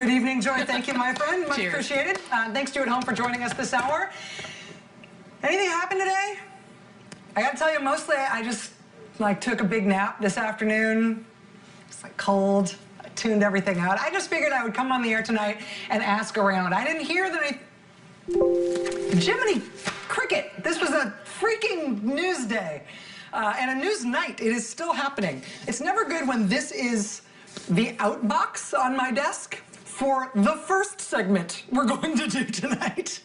Good evening, Joy. Thank you, my friend. Much Cheers. appreciated. Thanks to you at home for joining us this hour. Anything happen today? I got to tell you, mostly I just took a big nap this afternoon. It's cold. I tuned everything out. I just figured I would come on the air tonight and ask around. I didn't hear that Jiminy Cricket. This was a freaking news day and a news night. It is still happening. It's never good when this is the outbox on my desk for the first segment we're going to do tonight.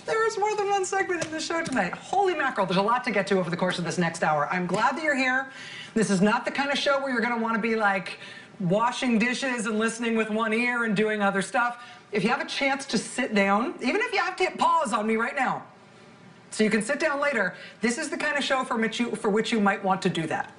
There is more than one segment in the show tonight. Holy mackerel, there's a lot to get to over the course of this next hour. I'm glad that you're here. This is not the kind of show where you're going to want to be washing dishes and listening with one ear and doing other stuff. If you have a chance to sit down, even if you have to hit pause on me right now, so you can sit down later, this is the kind of show for which you might want to do that.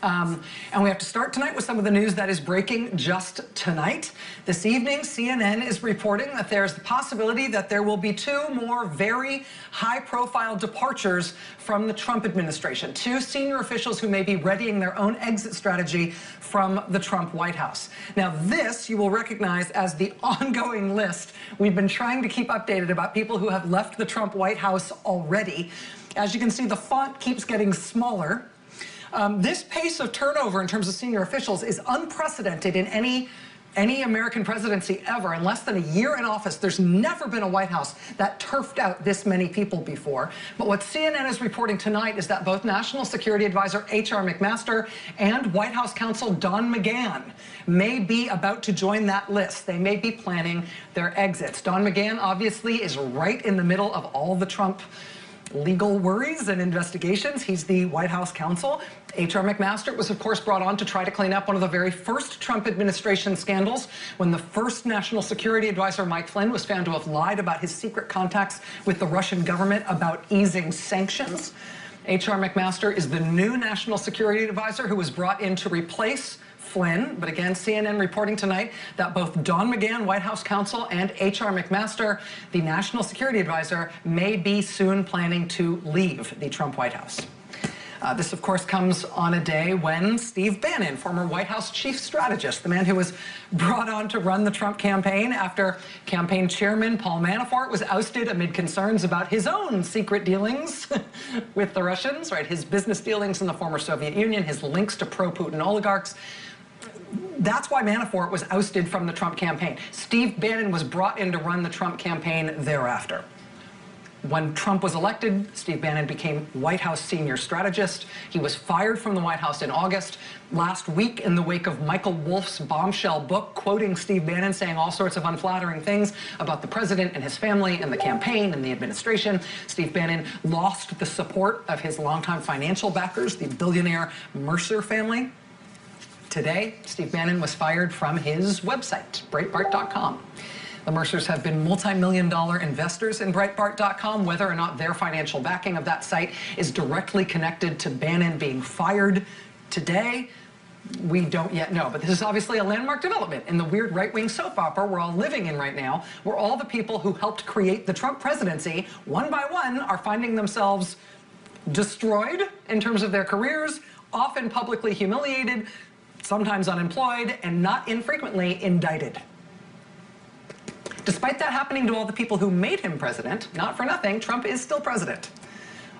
And we have to start tonight with some of the news that is breaking just tonight. This evening, CNN is reporting that there's the possibility that there will be two more very high-profile departures from the Trump administration. Two senior officials who may be readying their own exit strategy from the Trump White House. Now, this you will recognize as the ongoing list we've been trying to keep updated about people who have left the Trump White House already. As you can see, the font keeps getting smaller. This pace of turnover in terms of senior officials is unprecedented in any American presidency ever. In less than a year in office, there's never been a White House that turfed out this many people before. But what CNN is reporting tonight is that both National Security Advisor H.R. McMaster and White House counsel Don McGahn may be about to join that list. They may be planning their exits. Don McGahn obviously is right in the middle of all the Trump legal worries and investigations. He's the White House counsel. H.R. McMaster was, of course, brought on to try to clean up one of the very first Trump administration scandals when the first National Security Advisor, Mike Flynn, was found to have lied about his secret contacts with the Russian government about easing sanctions. H.R. McMaster is the new National Security Advisor who was brought in to replace Flynn, but again, CNN reporting tonight that both Don McGahn, White House counsel, and H.R. McMaster, the National Security Advisor, may be soon planning to leave the Trump White House. This, of course, comes on a day when Steve Bannon, former White House chief strategist, the man who was brought on to run the Trump campaign after campaign chairman Paul Manafort was ousted amid concerns about his own secret dealings with the Russians, right? His business dealings in the former Soviet Union, his links to pro-Putin oligarchs. That's why Manafort was ousted from the Trump campaign. Steve Bannon was brought in to run the Trump campaign thereafter. When Trump was elected, Steve Bannon became White House senior strategist. He was fired from the White House in August. Last week, in the wake of Michael Wolff's bombshell book, quoting Steve Bannon, saying all sorts of unflattering things about the president and his family and the campaign and the administration, Steve Bannon lost the support of his longtime financial backers, the billionaire Mercer family. Today, Steve Bannon was fired from his website, Breitbart.com. The Mercers have been multi-million-dollar investors in Breitbart.com. Whether or not their financial backing of that site is directly connected to Bannon being fired today, we don't yet know. But this is obviously a landmark development in the weird right-wing soap opera we're all living in right now, where all the people who helped create the Trump presidency, one by one, are finding themselves destroyed in terms of their careers, often publicly humiliated, sometimes unemployed, and not infrequently indicted. Despite that happening to all the people who made him president, not for nothing, Trump is still president.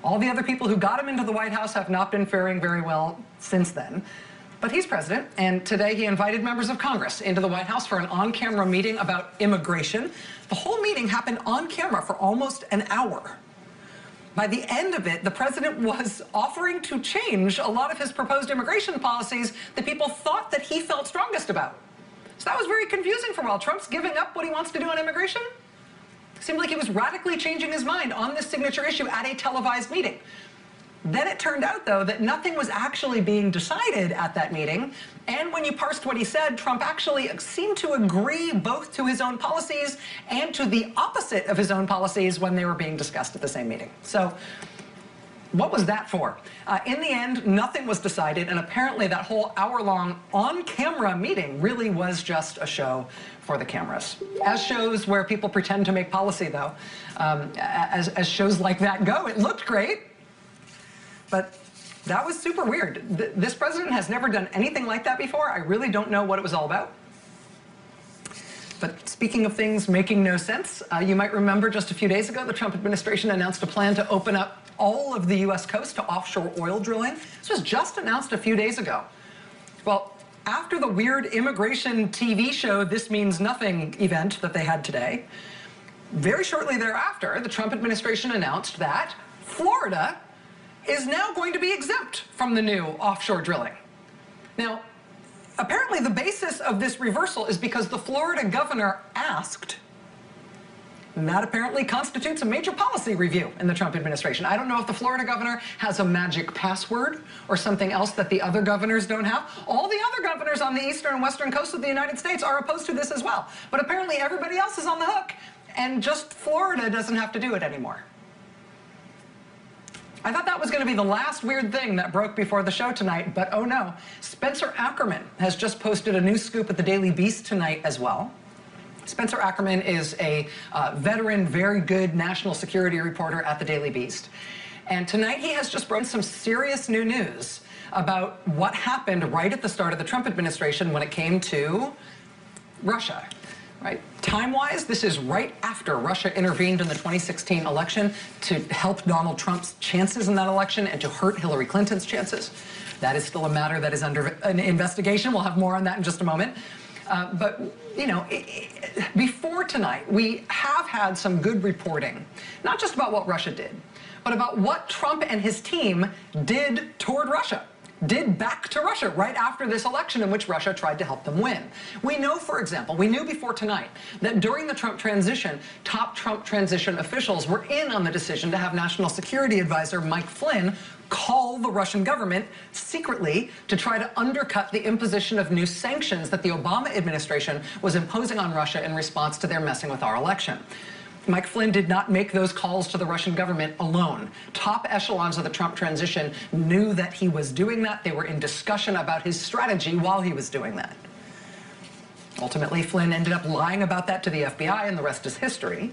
All the other people who got him into the White House have not been faring very well since then. But he's president, and today he invited members of Congress into the White House for an on-camera meeting about immigration. The whole meeting happened on camera for almost an hour. By the end of it, the president was offering to change a lot of his proposed immigration policies that people thought that he felt strongest about. So that was very confusing for a while. Trump's giving up what he wants to do on immigration. Seemed like he was radically changing his mind on this signature issue at a televised meeting. Then it turned out, though, that nothing was actually being decided at that meeting. And when you parsed what he said, Trump actually seemed to agree both to his own policies and to the opposite of his own policies when they were being discussed at the same meeting. So what was that for? In the end, nothing was decided, and apparently that whole hour-long on-camera meeting really was just a show for the cameras. As shows where people pretend to make policy, though, as shows like that go, it looked great. But that was super weird. This president has never done anything like that before. I really don't know what it was all about. But speaking of things making no sense, you might remember just a few days ago, the Trump administration announced a plan to open up all of the U.S. coast to offshore oil drilling. This was just announced a few days ago. Well, after the weird immigration TV show This Means Nothing event that they had today, very shortly thereafter, the Trump administration announced that Florida is now going to be exempt from the new offshore drilling. Now, apparently the basis of this reversal is because the Florida governor asked. And that apparently constitutes a major policy review in the Trump administration. I don't know if the Florida governor has a magic password or something else that the other governors don't have. All the other governors on the eastern and western coast of the United States are opposed to this as well. But apparently everybody else is on the hook, and just Florida doesn't have to do it anymore. I thought that was going to be the last weird thing that broke before the show tonight, but oh no. Spencer Ackerman has just posted a new scoop at the Daily Beast tonight as well. Spencer Ackerman is a veteran, very good national security reporter at the Daily Beast. And tonight he has just broken some serious new news about what happened right at the start of the Trump administration when it came to Russia. Right? Time-wise, this is right after Russia intervened in the 2016 election to help Donald Trump's chances in that election and to hurt Hillary Clinton's chances. That is still a matter that is under an investigation. We'll have more on that in just a moment. But, you know, before tonight, we have had some good reporting, not just about what Russia did, but about what Trump and his team did toward Russia, did back to Russia right after this election in which Russia tried to help them win. We know, for example, we knew before tonight that during the Trump transition, top Trump transition officials were in on the decision to have National Security Advisor Mike Flynn call the Russian government secretly to try to undercut the imposition of new sanctions that the Obama administration was imposing on Russia in response to their messing with our election. Mike Flynn did not make those calls to the Russian government alone. Top echelons of the Trump transition knew that he was doing that. They were in discussion about his strategy while he was doing that. Ultimately, Flynn ended up lying about that to the FBI, and the rest is history.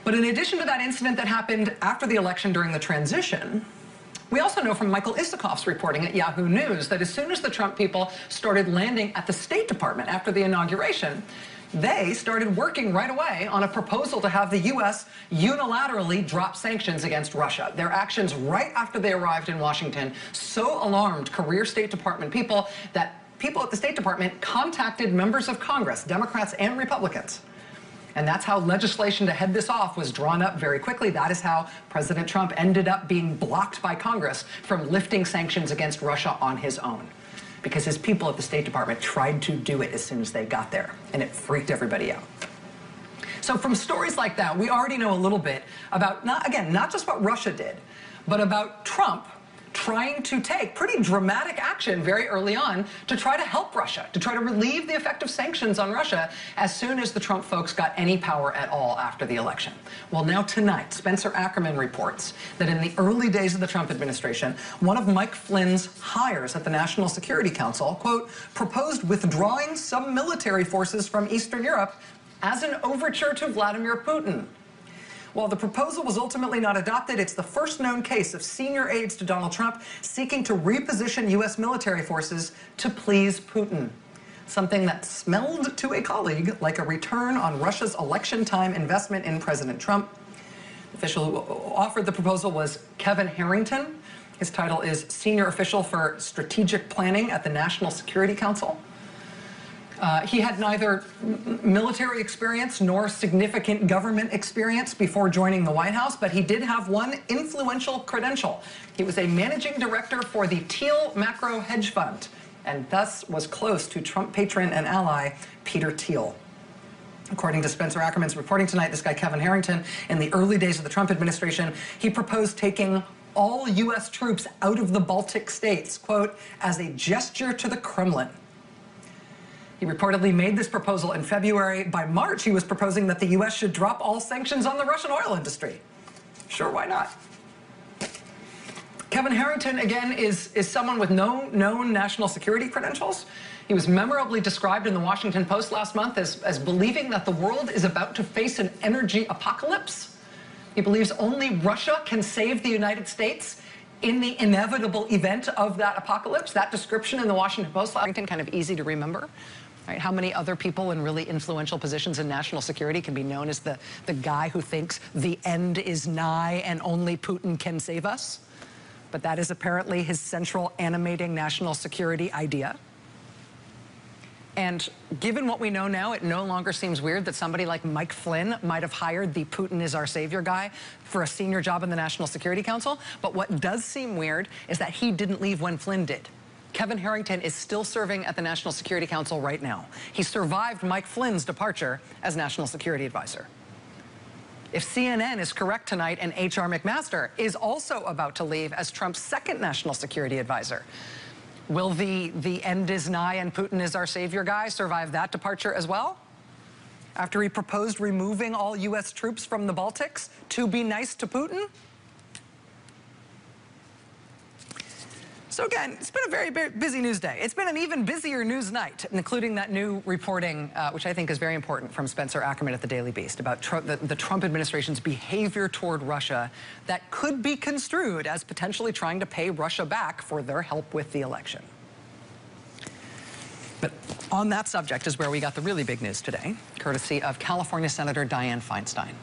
But in addition to that incident that happened after the election during the transition, we also know from Michael Isikoff's reporting at Yahoo News that as soon as the Trump people started landing at the State Department after the inauguration, they started working right away on a proposal to have the U.S. unilaterally drop sanctions against Russia. Their actions right after they arrived in Washington so alarmed career State Department people that people at the State Department contacted members of Congress, Democrats and Republicans. And that's how legislation to head this off was drawn up very quickly. That is how President Trump ended up being blocked by Congress from lifting sanctions against Russia on his own, because his people at the State Department tried to do it as soon as they got there, and it freaked everybody out. So from stories like that, we already know a little bit about, not just what Russia did, but about Trump trying to take pretty dramatic action very early on to try to help Russia, to try to relieve the effect of sanctions on Russia as soon as the Trump folks got any power at all after the election. Well, now tonight, Spencer Ackerman reports that in the early days of the Trump administration, one of Mike Flynn's hires at the National Security Council, quote, proposed withdrawing some military forces from Eastern Europe as an overture to Vladimir Putin. While the proposal was ultimately not adopted, it's the first known case of senior aides to Donald Trump seeking to reposition U.S. military forces to please Putin, something that smelled to a colleague like a return on Russia's election time investment in President Trump. The official who offered the proposal was Kevin Harrington. His title is Senior Official for Strategic Planning at the National Security Council. He had neither military experience nor significant government experience before joining the White House, but he did have one influential credential. He was a managing director for the Thiel Macro Hedge Fund, and thus was close to Trump patron and ally Peter Thiel. According to Spencer Ackerman's reporting tonight, this guy Kevin Harrington, in the early days of the Trump administration, he proposed taking all U.S. troops out of the Baltic states, quote, as a gesture to the Kremlin. He reportedly made this proposal in February. By March, he was proposing that the U.S. should drop all sanctions on the Russian oil industry. Sure, why not? Kevin Harrington, again, is someone with no known national security credentials. He was memorably described in the Washington Post last month as believing that the world is about to face an energy apocalypse. He believes only Russia can save the United States in the inevitable event of that apocalypse. That description in the Washington Post, Harrington, kind of easy to remember. Right? How many other people in really influential positions in national security can be known as the guy who thinks the end is nigh and only Putin can save us? But that is apparently his central animating national security idea. And given what we know now, it no longer seems weird that somebody like Mike Flynn might have hired the Putin is our savior guy for a senior job in the National Security Council. But what does seem weird is that he didn't leave when Flynn did. Kevin Harrington is still serving at the National Security Council right now. He survived Mike Flynn's departure as National Security Advisor. If CNN is correct tonight and H.R. McMaster is also about to leave as Trump's second National Security Advisor, will the end is nigh and Putin is our savior guy survive that departure as well? After he proposed removing all U.S. troops from the Baltics to be nice to Putin? So again, it's been a very busy news day. It's been an even busier news night, including that new reporting, which I think is very important, from Spencer Ackerman at the Daily Beast about the Trump administration's behavior toward Russia that could be construed as potentially trying to pay Russia back for their help with the election. But on that subject is where we got the really big news today, courtesy of California Senator Dianne Feinstein.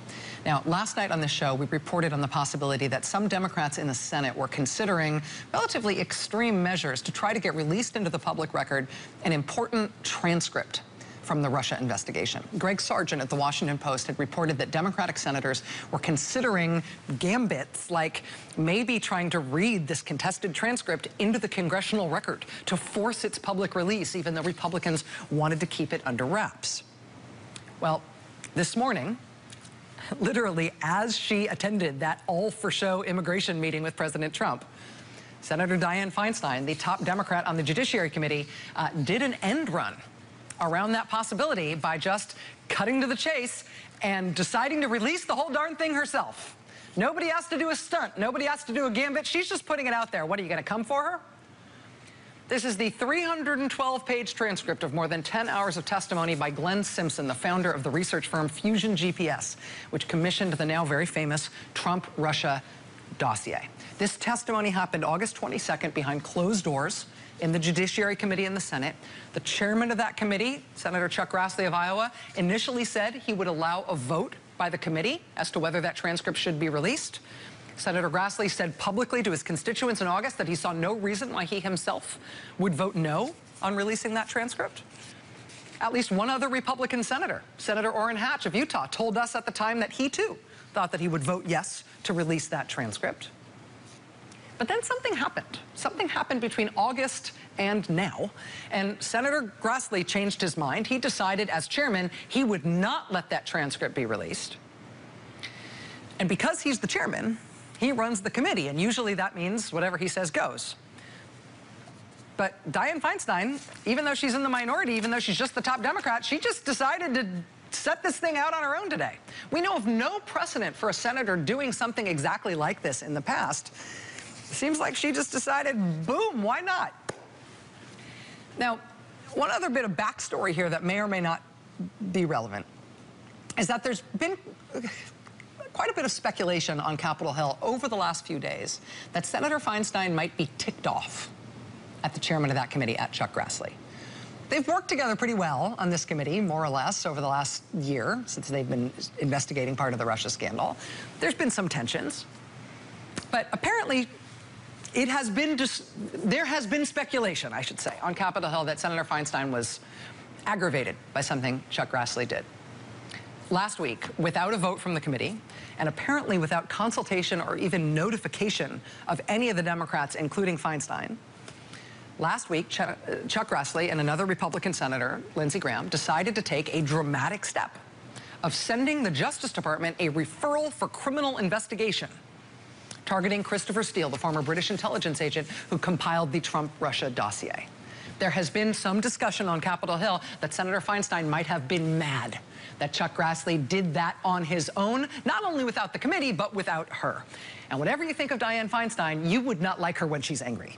Now, last night on this show, we reported on the possibility that some Democrats in the Senate were considering relatively extreme measures to try to get released into the public record an important transcript from the Russia investigation. Greg Sargent at the Washington Post had reported that Democratic senators were considering gambits like maybe trying to read this contested transcript into the congressional record to force its public release, even though Republicans wanted to keep it under wraps. Well, this morning, literally as she attended that all-for-show immigration meeting with President Trump, Senator Dianne Feinstein, the top Democrat on the Judiciary Committee, did an end run around that possibility by just cutting to the chase and deciding to release the whole darn thing herself. Nobody has to do a stunt. Nobody has to do a gambit. She's just putting it out there. What, are you going to come for her? This is the 312-page transcript of more than 10 hours of testimony by Glenn Simpson, the founder of the research firm Fusion GPS, which commissioned the now very famous Trump-Russia dossier. This testimony happened August 22nd behind closed doors in the Judiciary Committee in the Senate. The chairman of that committee, Senator Chuck Grassley of Iowa, initially said he would allow a vote by the committee as to whether that transcript should be released. Senator Grassley said publicly to his constituents in August that he saw no reason why he himself would vote no on releasing that transcript. At least one other Republican senator, Senator Orrin Hatch of Utah, told us at the time that he too thought that he would vote yes to release that transcript. But then something happened. Something happened between August and now, and Senator Grassley changed his mind. He decided as chairman he would not let that transcript be released. And because he's the chairman, he runs the committee, and usually that means whatever he says goes. But Dianne Feinstein, even though she's in the minority, even though she's just the top Democrat, she just decided to set this thing out on her own today. We know of no precedent for a senator doing something exactly like this in the past. Seems like she just decided, boom, why not? Now, one other bit of backstory here that may or may not be relevant is that there's been quite a bit of speculation on Capitol Hill over the last few days that Senator Feinstein might be ticked off at the chairman of that committee, at Chuck Grassley. They've worked together pretty well on this committee, more or less, over the last year, since they've been investigating part of the Russia scandal. There's been some tensions, but apparently there has been speculation, I should say, on Capitol Hill that Senator Feinstein was aggravated by something Chuck Grassley did. Last week, without a vote from the committee, and apparently without consultation or even notification of any of the Democrats, including Feinstein, last week, Chuck Grassley and another Republican senator, Lindsey Graham, decided to take a dramatic step of sending the Justice Department a referral for criminal investigation targeting Christopher Steele, the former British intelligence agent who compiled the Trump-Russia dossier. There has been some discussion on Capitol Hill that Senator Feinstein might have been mad that Chuck Grassley did that on his own, not only without the committee, but without her. And whatever you think of Dianne Feinstein, you would not like her when she's angry.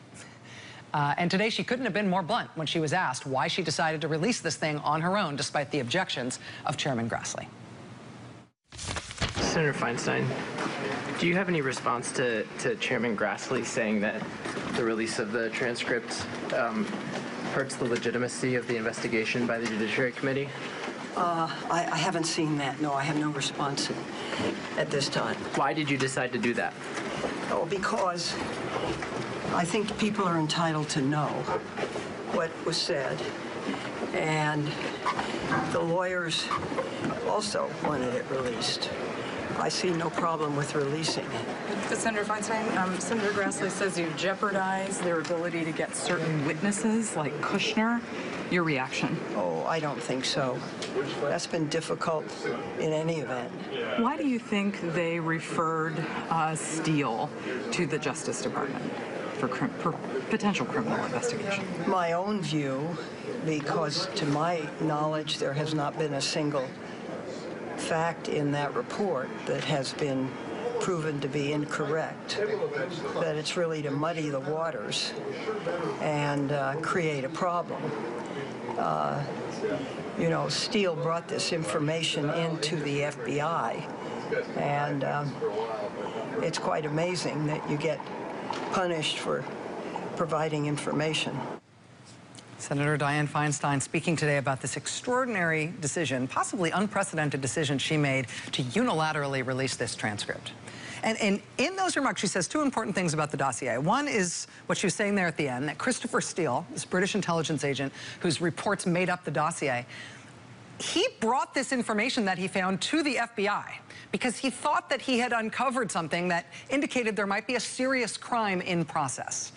And today she couldn't have been more blunt when she was asked why she decided to release this thing on her own, despite the objections of Chairman Grassley. Senator Feinstein, do you have any response to Chairman Grassley saying that the release of the transcript hurts the legitimacy of the investigation by the Judiciary Committee? I haven't seen that. No, I have no response at this time. Why did you decide to do that? Oh, because I think people are entitled to know what was said, and the lawyers also wanted it released. I see no problem with releasing it. But Senator Feinstein, Senator Grassley says you jeopardize their ability to get certain witnesses like Kushner. Your reaction? Oh, I don't think so. That's been difficult in any event. Why do you think they referred Steele to the Justice Department for potential criminal investigation? My own view, because to my knowledge, there has not been a single fact in that report that has been proven to be incorrect, that it's really to muddy the waters and create a problem. You know, Steele brought this information into the FBI, and it's quite amazing that you get punished for providing information. Senator Dianne Feinstein speaking today about this extraordinary decision, possibly unprecedented decision she made to unilaterally release this transcript. And in those remarks, she says two important things about the dossier. One is what she was saying there at the end, that Christopher Steele, this British intelligence agent whose reports made up the dossier, he brought this information that he found to the FBI because he thought that he had uncovered something that indicated there might be a serious crime in process.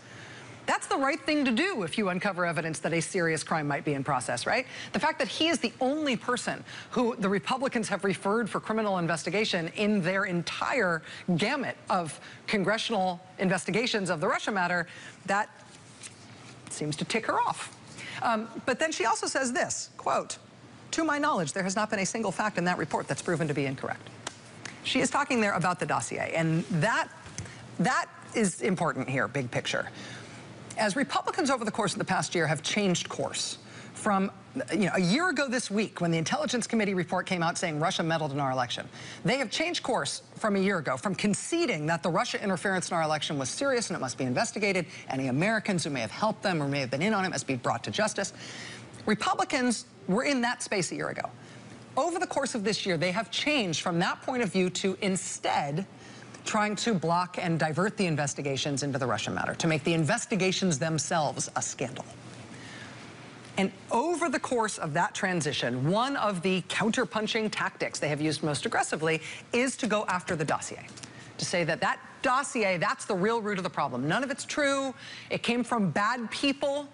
That's the right thing to do if you uncover evidence that a serious crime might be in process, right? The fact that he is the only person who the Republicans have referred for criminal investigation in their entire gamut of congressional investigations of the Russia matter, that seems to tick her off. But then she also says this, quote, "To my knowledge, there has not been a single fact in that report that's proven to be incorrect." She is talking there about the dossier, and that is important here, big picture. As Republicans over the course of the past year have changed course from, a year ago this week when the Intelligence Committee report came out saying Russia meddled in our election, they have changed course from a year ago, from conceding that the Russia interference in our election was serious and it must be investigated. Any Americans who may have helped them or may have been in on it must be brought to justice. Republicans were in that space a year ago. Over the course of this year, they have changed from that point of view to instead trying to block and divert the investigations into the Russia matter, to make the investigations themselves a scandal. And over the course of that transition, one of the counter-punching tactics they have used most aggressively is to go after the dossier, to say that that dossier, that's the real root of the problem. None of it's true. It came from bad people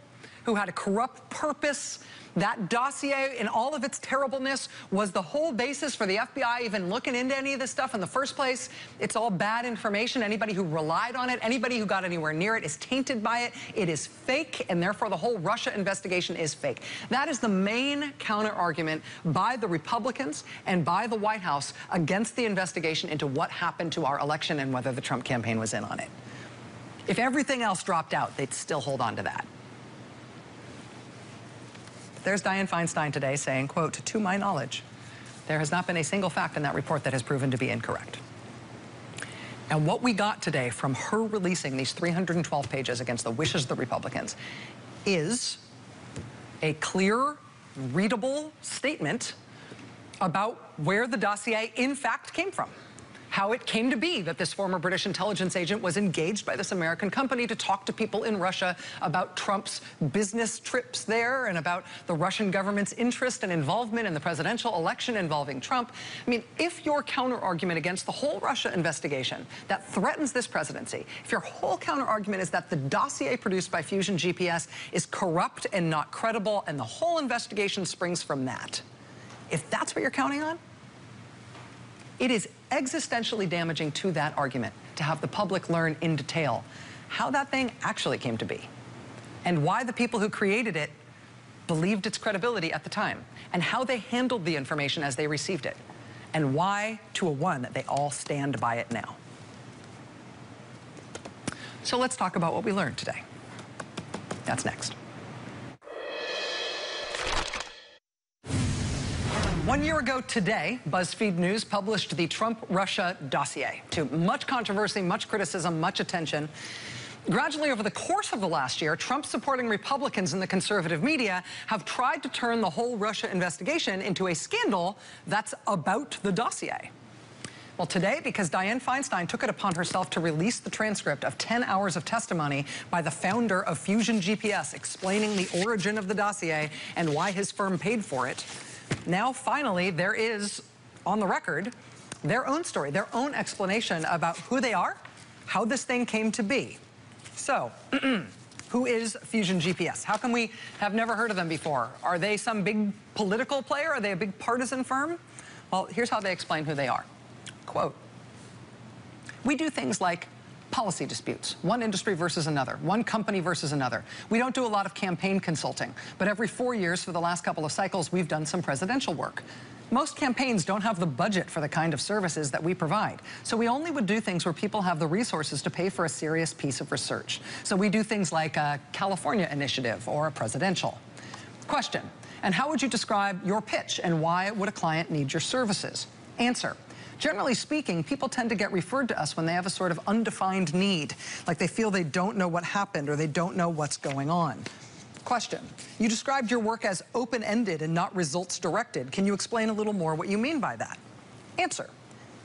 who had a corrupt purpose. That dossier, in all of its terribleness, was the whole basis for the FBI even looking into any of this stuff in the first place. It's all bad information. Anybody who relied on it, anybody who got anywhere near it is tainted by it. It is fake, and therefore the whole Russia investigation is fake. That is the main counter-argument by the Republicans and by the White House against the investigation into what happened to our election and whether the Trump campaign was in on it. If everything else dropped out, they'd still hold on to that. There's Dianne Feinstein today saying, quote, "To my knowledge, there has not been a single fact in that report that has proven to be incorrect." And what we got today from her releasing these 312 pages against the wishes of the Republicans is a clear, readable statement about where the dossier in fact came from. How it came to be that this former British intelligence agent was engaged by this American company to talk to people in Russia about Trump's business trips there and about the Russian government's interest and involvement in the presidential election involving Trump. I mean, if your counter-argument against the whole Russia investigation that threatens this presidency, if your whole counter-argument is that the dossier produced by Fusion GPS is corrupt and not credible and the whole investigation springs from that, if that's what you're counting on, it is existentially damaging to that argument to have the public learn in detail how that thing actually came to be and why the people who created it believed its credibility at the time and how they handled the information as they received it and why, to a one, they all stand by it now. So let's talk about what we learned today. That's next. 1 year ago today, BuzzFeed News published the Trump-Russia dossier to much controversy, much criticism, much attention. Gradually, over the course of the last year, Trump-supporting Republicans in the conservative media have tried to turn the whole Russia investigation into a scandal that's about the dossier. Well, today, because Dianne Feinstein took it upon herself to release the transcript of 10 hours of testimony by the founder of Fusion GPS explaining the origin of the dossier and why his firm paid for it, now finally there is, on the record, their own story, their own explanation about who they are, how this thing came to be. So, who is Fusion GPS? How come we have never heard of them before? Are they some big political player? Are they a big partisan firm? Well, here's how they explain who they are. Quote, "We do things like policy disputes, one industry versus another, one company versus another. We don't do a lot of campaign consulting, but every 4 years for the last couple of cycles, we've done some presidential work. Most campaigns don't have the budget for the kind of services that we provide. So we only would do things where people have the resources to pay for a serious piece of research. So we do things like a California initiative or a presidential." Question, and how would you describe your pitch and why would a client need your services? Answer, generally speaking, people tend to get referred to us when they have a sort of undefined need, like they feel they don't know what happened or they don't know what's going on. Question, you described your work as open-ended and not results-directed. Can you explain a little more what you mean by that? Answer,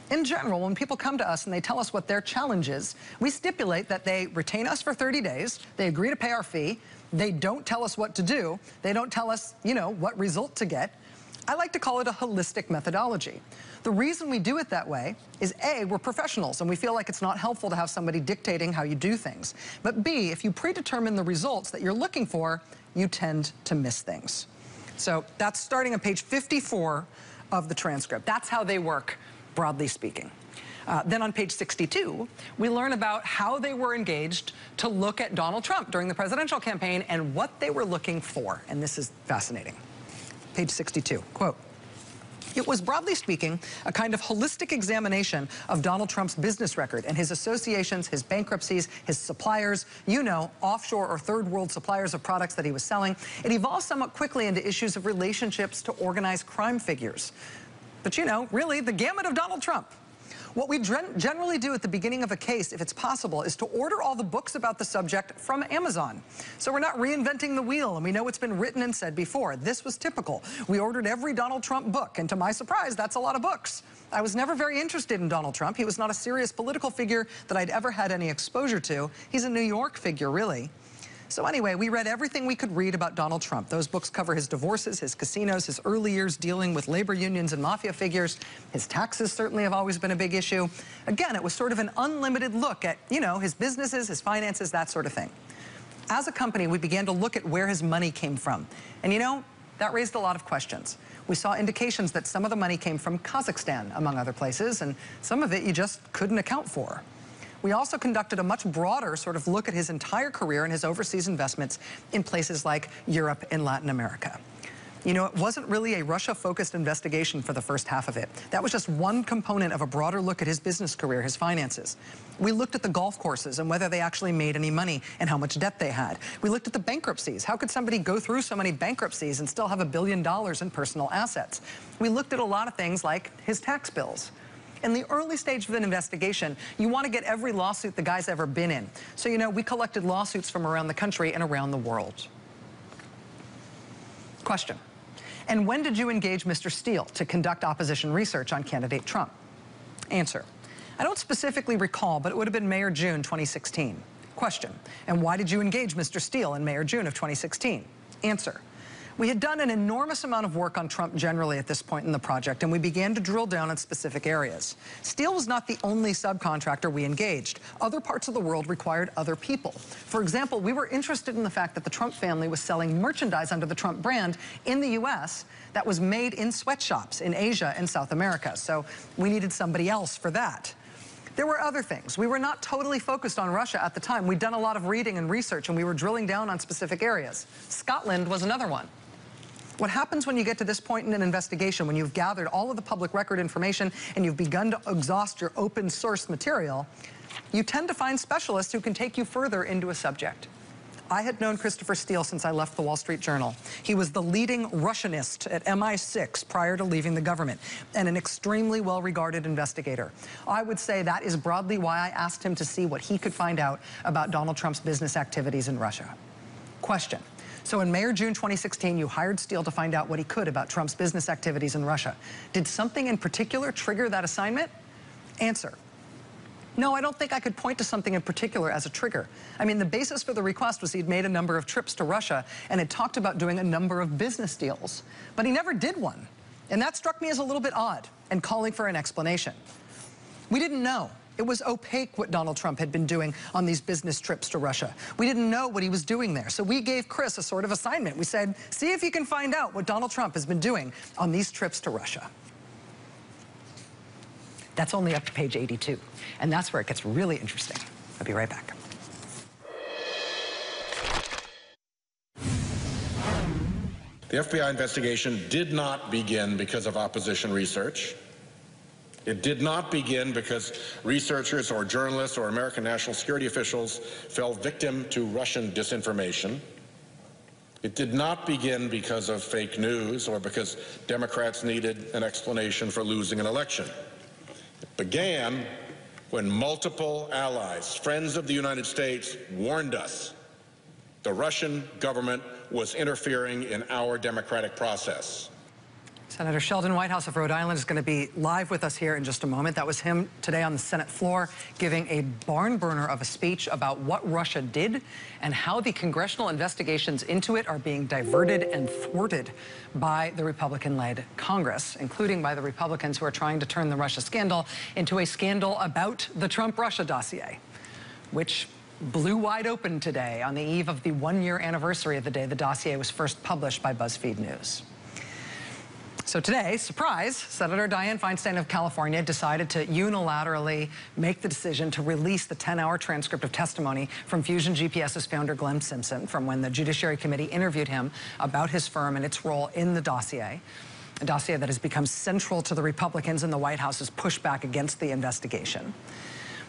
in general, when people come to us and they tell us what their challenge is, we stipulate that they retain us for 30 days, they agree to pay our fee, they don't tell us what to do, they don't tell us, what result to get. I like to call it a holistic methodology. The reason we do it that way is A, we're professionals and we feel like it's not helpful to have somebody dictating how you do things. But B, if you predetermine the results that you're looking for, you tend to miss things. So that's starting on page 54 of the transcript. That's how they work, broadly speaking. Then on page 62, we learn about how they were engaged to look at Donald Trump during the presidential campaign and what they were looking for. And this is fascinating. Page 62, quote, "It was, broadly speaking, a kind of holistic examination of Donald Trump's business record and his associations, his bankruptcies, his suppliers, offshore or third world suppliers of products that he was selling. It evolved somewhat quickly into issues of relationships to organized crime figures. But really, the gamut of Donald Trump. What we generally do at the beginning of a case, if it's possible, is to order all the books about the subject from Amazon. So we're not reinventing the wheel, and we know it's been written and said before. This was typical. We ordered every Donald Trump book, and to my surprise, that's a lot of books. I was never very interested in Donald Trump. He was not a serious political figure that I'd ever had any exposure to. He's a New York figure, really. So anyway, we read everything we could read about Donald Trump. Those books cover his divorces, his casinos, his early years dealing with labor unions and mafia figures. His taxes certainly have always been a big issue. Again, it was sort of an unlimited look at, his businesses, his finances, that sort of thing. As a company, we began to look at where his money came from. And that raised a lot of questions. We saw indications that some of the money came from Kazakhstan, among other places, and some of it you just couldn't account for. We also conducted a much broader sort of look at his entire career and his overseas investments in places like Europe and Latin America. It wasn't really a Russia-focused investigation for the first half of it. That was just one component of a broader look at his business career, his finances. We looked at the golf courses and whether they actually made any money and how much debt they had. We looked at the bankruptcies. How could somebody go through so many bankruptcies and still have $1 billion in personal assets? We looked at a lot of things like his tax bills. In the early stage of an investigation, you want to get every lawsuit the guy's ever been in. So, we collected lawsuits from around the country and around the world. Question, and when did you engage Mr. Steele to conduct opposition research on candidate Trump? Answer, I don't specifically recall, but it would have been May or June 2016. Question, and why did you engage Mr. Steele in May or June of 2016? Answer, we had done an enormous amount of work on Trump generally at this point in the project, and we began to drill down on specific areas. Steele was not the only subcontractor we engaged. Other parts of the world required other people. For example, we were interested in the fact that the Trump family was selling merchandise under the Trump brand in the U.S. that was made in sweatshops in Asia and South America, so we needed somebody else for that. There were other things. We were not totally focused on Russia at the time. We'd done a lot of reading and research, and we were drilling down on specific areas. Scotland was another one. What happens when you get to this point in an investigation, when you've gathered all of the public record information and you've begun to exhaust your open source material, you tend to find specialists who can take you further into a subject. I had known Christopher Steele since I left the Wall Street Journal. He was the leading Russianist at MI6 prior to leaving the government, and an extremely well-regarded investigator. I would say that is broadly why I asked him to see what he could find out about Donald Trump's business activities in Russia. Question. So in May or June 2016, you hired Steele to find out what he could about Trump's business activities in Russia. Did something in particular trigger that assignment? Answer. No, I don't think I could point to something in particular as a trigger. I mean, the basis for the request was he'd made a number of trips to Russia and had talked about doing a number of business deals, but he never did one. And that struck me as a little bit odd and calling for an explanation. We didn't know. It was opaque what Donald Trump had been doing on these business trips to Russia. We didn't know what he was doing there. So we gave Chris a sort of assignment. We said, see if you can find out what Donald Trump has been doing on these trips to Russia. That's only up to page 82. And that's where it gets really interesting. I'll be right back. The FBI investigation did not begin because of opposition research. It did not begin because researchers or journalists or American national security officials fell victim to Russian disinformation. It did not begin because of fake news or because Democrats needed an explanation for losing an election. It began when multiple allies, friends of the United States, warned us the Russian government was interfering in our democratic process. Senator Sheldon Whitehouse of Rhode Island is going to be live with us here in just a moment. That was him today on the Senate floor giving a barn burner of a speech about what Russia did and how the congressional investigations into it are being diverted and thwarted by the Republican-led Congress, including by the Republicans who are trying to turn the Russia scandal into a scandal about the Trump-Russia dossier, which blew wide open today on the eve of the one-year anniversary of the day the dossier was first published by BuzzFeed News. So today, surprise, Senator Dianne Feinstein of California decided to unilaterally make the decision to release the 10-hour transcript of testimony from Fusion GPS's founder Glenn Simpson from when the Judiciary Committee interviewed him about his firm and its role in the dossier, a dossier that has become central to the Republicans and the White House's pushback against the investigation.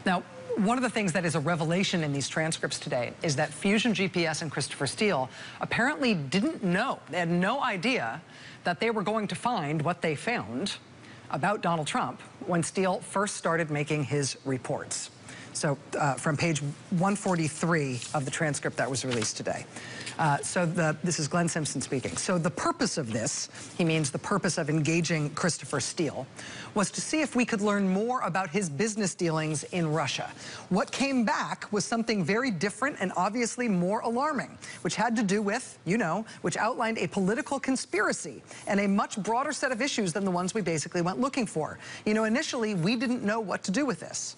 Now, one of the things that is a revelation in these transcripts today is that Fusion GPS and Christopher Steele apparently didn't know, they had no idea that they were going to find what they found about Donald Trump when Steele first started making his reports. So from page 143 of the transcript that was released today. This is Glenn Simpson speaking. So the purpose of this, he means the purpose of engaging Christopher Steele, was to see if we could learn more about his business dealings in Russia. What came back was something very different and obviously more alarming, which had to do with, you know, which outlined a political conspiracy and a much broader set of issues than the ones we basically went looking for. You know, initially, we didn't know what to do with this.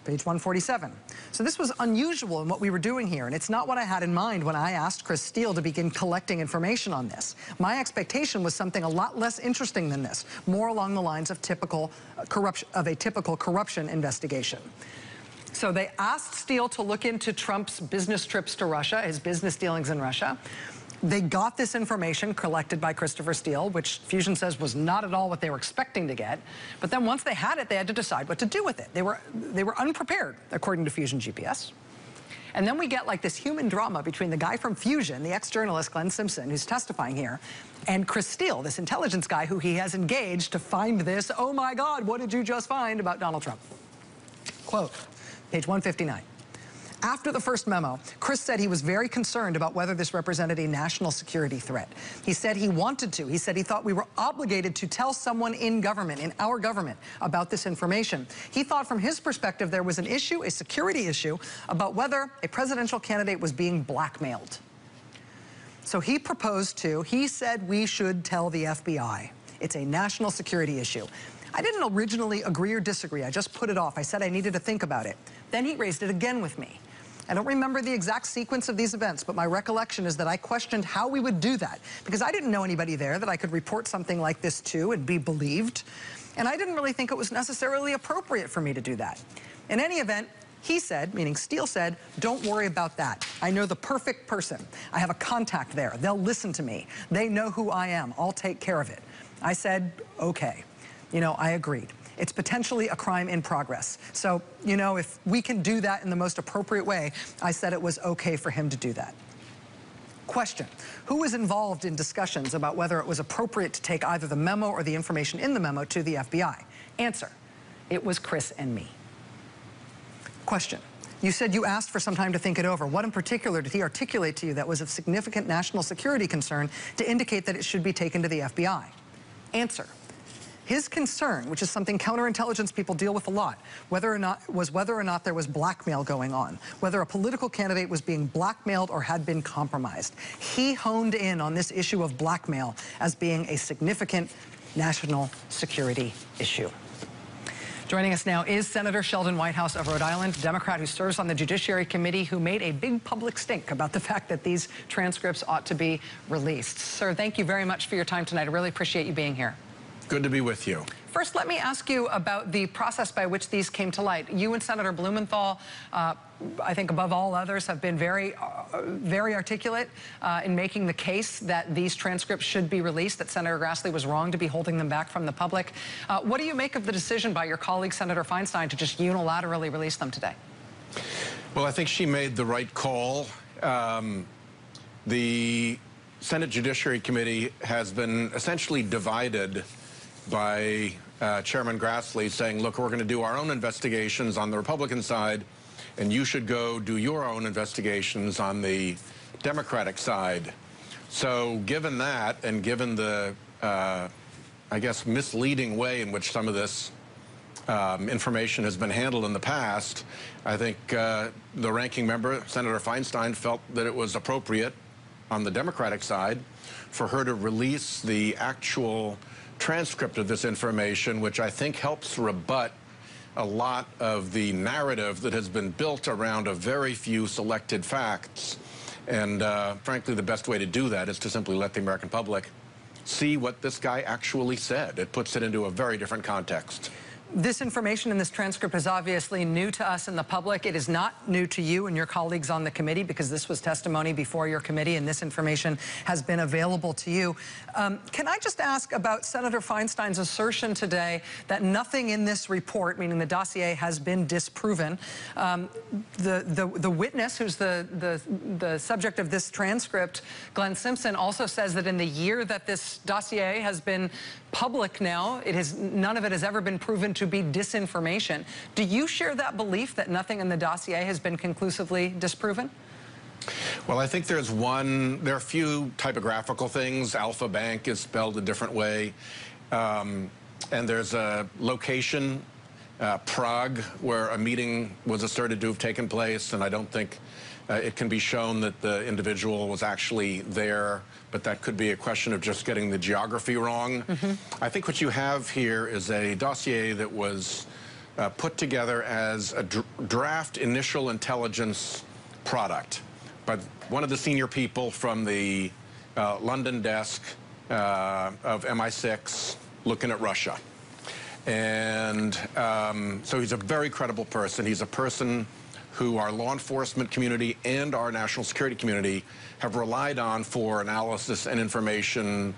Page 147. So this was unusual in what we were doing here, and it's not what I had in mind when I asked Chris Steele to begin collecting information on this. My expectation was something a lot less interesting than this, more along the lines of a typical corruption investigation. So they asked Steele to look into Trump's business trips to Russia, his business dealings in Russia. They got this information collected by Christopher Steele, which Fusion says was not at all what they were expecting to get. But then once they had it, they had to decide what to do with it. They were unprepared, according to Fusion GPS. And then we get like this human drama between the guy from Fusion, the ex-journalist Glenn Simpson, who's testifying here, and Chris Steele, this intelligence guy who he has engaged to find this, oh my God, what did you just find about Donald Trump? Quote, page 159. After the first memo, Chris said he was very concerned about whether this represented a national security threat. He said he wanted to. He said he thought we were obligated to tell someone in government, in our government, about this information. He thought from his perspective there was an issue, a security issue, about whether a presidential candidate was being blackmailed. So he said we should tell the FBI. It's a national security issue. I didn't originally agree or disagree. I just put it off. I said I needed to think about it. Then he raised it again with me. I don't remember the exact sequence of these events, but my recollection is that I questioned how we would do that, because I didn't know anybody there that I could report something like this to and be believed, and I didn't really think it was necessarily appropriate for me to do that. In any event, he said, meaning Steele said, don't worry about that. I know the perfect person. I have a contact there. They'll listen to me. They know who I am. I'll take care of it. I said, okay. You know, I agreed. It's potentially a crime in progress. So, you know, if we can do that in the most appropriate way, I said it was okay for him to do that. Question: who was involved in discussions about whether it was appropriate to take either the memo or the information in the memo to the FBI? Answer: it was Chris and me. Question: you said you asked for some time to think it over. What in particular did he articulate to you that was of significant national security concern to indicate that it should be taken to the FBI? Answer: his concern, which is something counterintelligence people deal with a lot, whether or not there was blackmail going on, whether a political candidate was being blackmailed or had been compromised. He honed in on this issue of blackmail as being a significant national security issue. Joining us now is Senator Sheldon Whitehouse of Rhode Island, Democrat who serves on the Judiciary Committee, who made a big public stink about the fact that these transcripts ought to be released. Sir, thank you very much for your time tonight. I really appreciate you being here. Good to be with you. First, let me ask you about the process by which these came to light. You and Senator Blumenthal, I think above all others, have been very articulate in making the case that these transcripts should be released, that Senator Grassley was wrong to be holding them back from the public. What do you make of the decision by your colleague, Senator Feinstein, to just unilaterally release them today? Well, I think she made the right call. The Senate Judiciary Committee has been essentially divided by Chairman Grassley saying, look, we're going to do our own investigations on the Republican side, and you should go do your own investigations on the Democratic side. So given that, and given the, I guess, misleading way in which some of this information has been handled in the past, I think the ranking member, Senator Feinstein, felt that it was appropriate on the Democratic side for her to release the actual transcript of this information, which I think helps rebut a lot of the narrative that has been built around a very few selected facts. And frankly, the best way to do that is to simply let the American public see what this guy actually said. It puts it into a very different context. This information in this transcript is obviously new to us in the public. It is not new to you and your colleagues on the committee, because this was testimony before your committee and this information has been available to you. Can I just ask about Senator Feinstein's assertion today that nothing in this report, meaning the dossier, has been disproven? The witness, who's the subject of this transcript, Glenn Simpson, also says that in the year that this dossier has been public now, none of it has ever been proven to be disinformation. Do you share that belief that nothing in the dossier has been conclusively disproven? Well, I think there are a few typographical things. Alpha Bank is spelled a different way. And there's a location, Prague, where a meeting was asserted to have taken place, and I don't think it can be shown that the individual was actually there, but that could be a question of just getting the geography wrong. I think what you have here is a dossier that was put together as a draft initial intelligence product by one of the senior people from the London desk of MI6 looking at Russia. And so he's a very credible person. He's a person who our law enforcement community and our national security community have relied on for analysis and information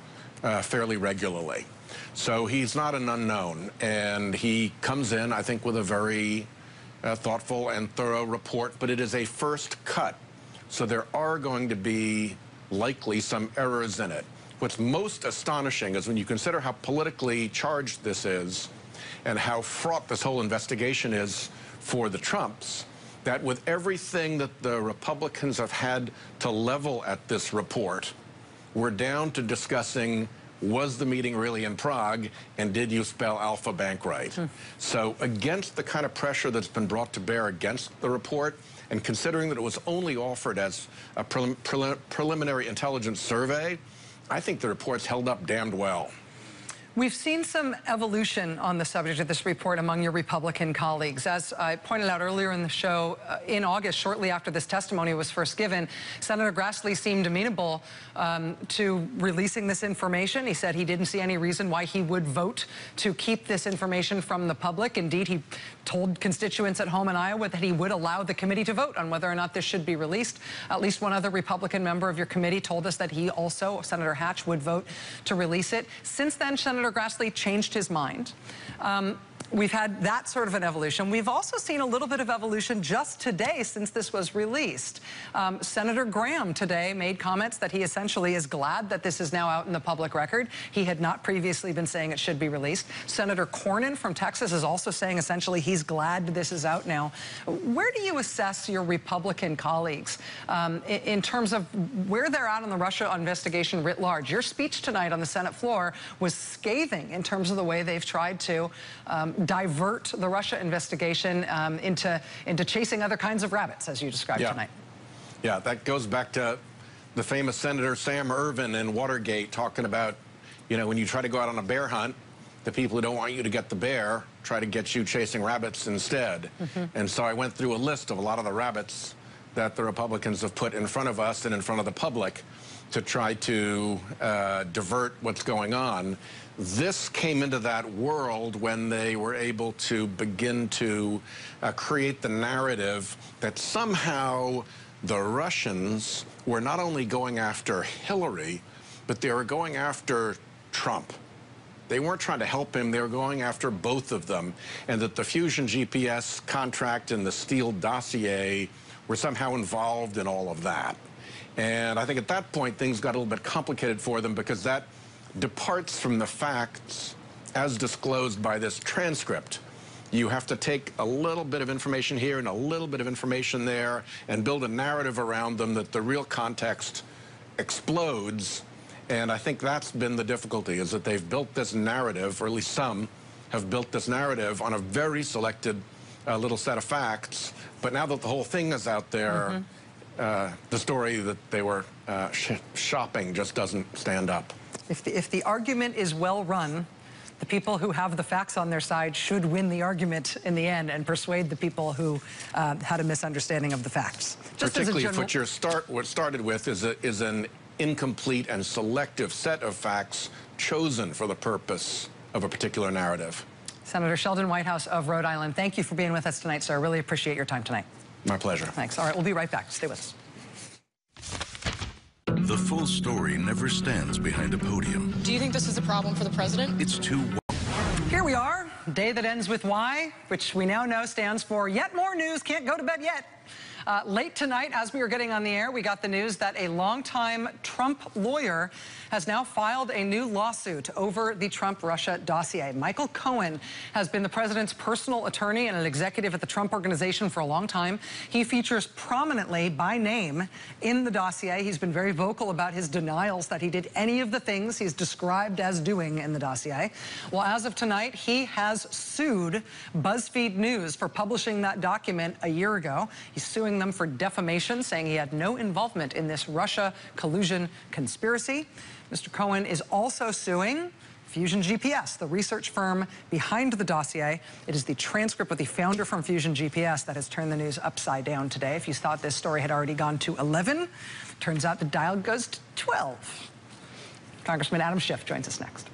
fairly regularly. So he's not an unknown, and he comes in, I think, with a very thoughtful and thorough report, but it is a first cut. So there are going to be likely some errors in it. What's most astonishing is when you consider how politically charged this is and how fraught this whole investigation is for the Trumps, that with everything that the Republicans have had to level at this report, we're down to discussing, was the meeting really in Prague, and did you spell Alpha Bank right? So against the kind of pressure that's been brought to bear against the report, and considering that it was only offered as a preliminary intelligence survey, I think the report's held up damned well. We've seen some evolution on the subject of this report among your Republican colleagues. As I pointed out earlier in the show, in August, shortly after this testimony was first given, Senator Grassley seemed amenable to releasing this information. He said he didn't see any reason why he would vote to keep this information from the public. Indeed, he told constituents at home in Iowa that he would allow the committee to vote on whether or not this should be released. At least one other Republican member of your committee told us that he also, Senator Hatch, would vote to release it. Since then, Senator Grassley changed his mind. we've had that sort of an evolution. We've also seen a little bit of evolution just today since this was released. Senator Graham today made comments that he essentially is glad that this is now out in the public record. He had not previously been saying it should be released. Senator Cornyn from Texas is also saying essentially he's glad this is out now. Where do you assess your Republican colleagues in terms of where they're at on the Russia investigation writ large? Your speech tonight on the Senate floor was scathing in terms of the way they've tried to divert the Russia investigation into chasing other kinds of rabbits, as you described tonight. Yeah, that goes back to the famous Senator Sam Ervin in Watergate talking about, you know, when you try to go out on a bear hunt, the people who don't want you to get the bear try to get you chasing rabbits instead. And so I went through a list of a lot of the rabbits that the Republicans have put in front of us and in front of the public to try to divert what's going on. This came into that world when they were able to begin to create the narrative that somehow the Russians were not only going after Hillary, but they were going after Trump. They weren't trying to help him, they were going after both of them, and that the Fusion GPS contract and the Steele dossier were somehow involved in all of that. And I think at that point, things got a little bit complicated for them because that departs from the facts as disclosed by this transcript. You have to take a little bit of information here and a little bit of information there and build a narrative around them that the real context explodes. And I think that's been the difficulty, is that they've built this narrative, or at least some have built this narrative on a very selected little set of facts. But now that the whole thing is out there, the story that they were shopping just doesn't stand up. If the argument is well run, the people who have the facts on their side should win the argument in the end and persuade the people who had a misunderstanding of the facts. Just particularly as a general... if what started with is an incomplete and selective set of facts chosen for the purpose of a particular narrative. Senator Sheldon Whitehouse of Rhode Island, thank you for being with us tonight, sir. I really appreciate your time tonight. My pleasure. Thanks. All right, we'll be right back. Stay with us. The full story never stands behind a podium. Do you think this is a problem for the president? It's too... Here we are, day that ends with Y, which we now know stands for yet more news, can't go to bed yet. Late tonight, as we were getting on the air, we got the news that a longtime Trump lawyer has now filed a new lawsuit over the Trump-Russia dossier. Michael Cohen has been the president's personal attorney and an executive at the Trump Organization for a long time. He features prominently by name in the dossier. He's been very vocal about his denials that he did any of the things he's described as doing in the dossier. Well, as of tonight, he has sued BuzzFeed News for publishing that document a year ago. He's suing them for defamation, saying he had no involvement in this Russia collusion conspiracy. Mr. Cohen is also suing Fusion GPS, the research firm behind the dossier. It is the transcript with the founder from Fusion GPS that has turned the news upside down today. If you thought this story had already gone to 11, turns out the dial goes to 12. Congressman Adam Schiff joins us next.